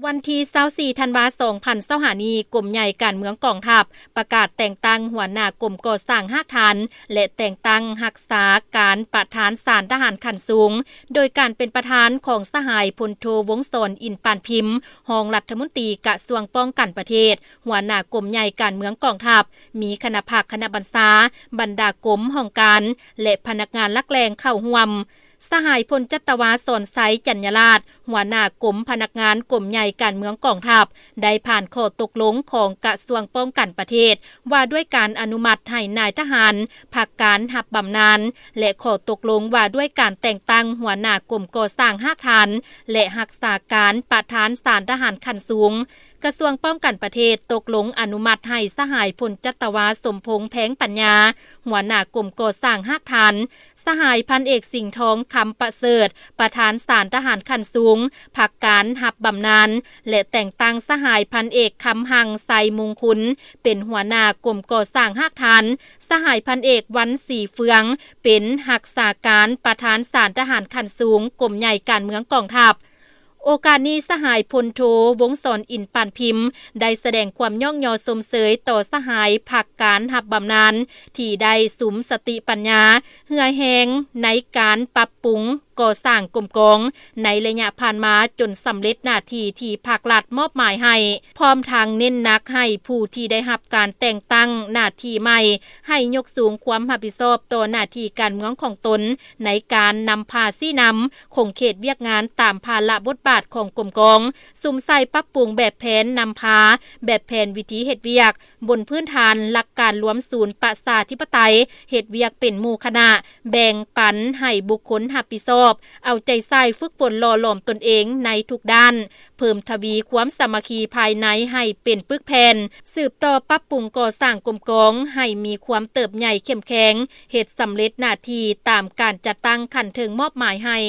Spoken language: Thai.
วันที่24ธันวาคม2025นี้กรมใหญ่การเมืองกองทัพประกาศแต่งตั้งหัวหน้ากรมก่อสร้างหักฐานและแต่งตั้งรักษาการประธานศาลทหารขั้นสูงโดยการเป็นประธานของสหายพลโทวงศ์สรอินปานพิมพ์รองรัฐมนตรีกระทรวงป้องกันประเทศหัวหน้ากรมใหญ่การเมืองกองทัพมีคณะภาคคณะบัญชาบรรดากรมห้องการและพนักงานลักแรงเข้าร่วมสหายพลจัตวาสอนไซจัญญราชหัวหน้ากรมพนักงานกรมใหญ่การเมืองกองทัพได้ผ่านข้อตกลงของกระทรวงป้องกันประเทศว่าด้วยการอนุมัติให้นายทหารพักการรับบำนาญและข้อตกลงว่าด้วยการแต่งตั้งหัวหน้ากรมก่อสร้างหักฐานและรักษาการประธานศาลทหารขั้นสูงกระทรวงป้องกันประเทศตกลงอนุมัติให้สหายพลจัตวาสมพงษ์แพงปัญญาหัวหน้ากรมก่อสร้างหักฐานสหายพันเอกสิงห์ทองคำประเสริฐประธานศาลทหารขั้นสูงพักการรับบำนาญและแต่งตั้งสหายพันเอกคำหังไซมงคุณเป็นหัวหน้ากรมก่อสร้างหักฐานสหายพันเอกวันศรีเฟืองเป็นรักษาการประธานศาลทหารขั้นสูงกรมใหญ่การเมืองกองทัพโอกาสนี้สหายพลโทวงศ์สรอินปานพิมพ์ได้แสดงความย่องยอสมเสยต่อสหายพักการรับบำนาญที่ได้สุมสติปัญญาเหื่อแหงในการปรับปรุงก่อสร้างกรมกองในระยะผ่านมาจนสำเร็จหน้าที่ที่ภาครัฐมอบหมายให้พร้อมทางเน้นหนักให้ผู้ที่ได้รับการแต่งตั้งหน้าที่ใหม่ให้ยกสูงความรับผิดชอบต่อหน้าที่การเมืองของตนในการนำพาซี่นำคงเขตเวียกงานตามภาระบทบาทของกรมกองซุ่มใส่ปรับปรุงแบบแผนนำพาแบบแผนวิธีเฮ็ดเวียกบนพื้นฐานหลักการรวมศูนย์ประชาธิปไตยเฮ็ดเวียกเป็นหมู่คณะแบ่งปันให้บุคคลรับผิดชอบเอาใจใส่ฝึกฝนหล่อหลอมตนเองในทุกด้านเพิ่มทวีความสามัคคีภายในให้เป็นปึกแผ่นสืบต่อปรับปรุงก่อสร้างกรมกองให้มีความเติบใหญ่เข้มแข็งเฮ็ดสำเร็จหน้าที่ตามการจัดตั้งขั้นถึงมอบหมายให้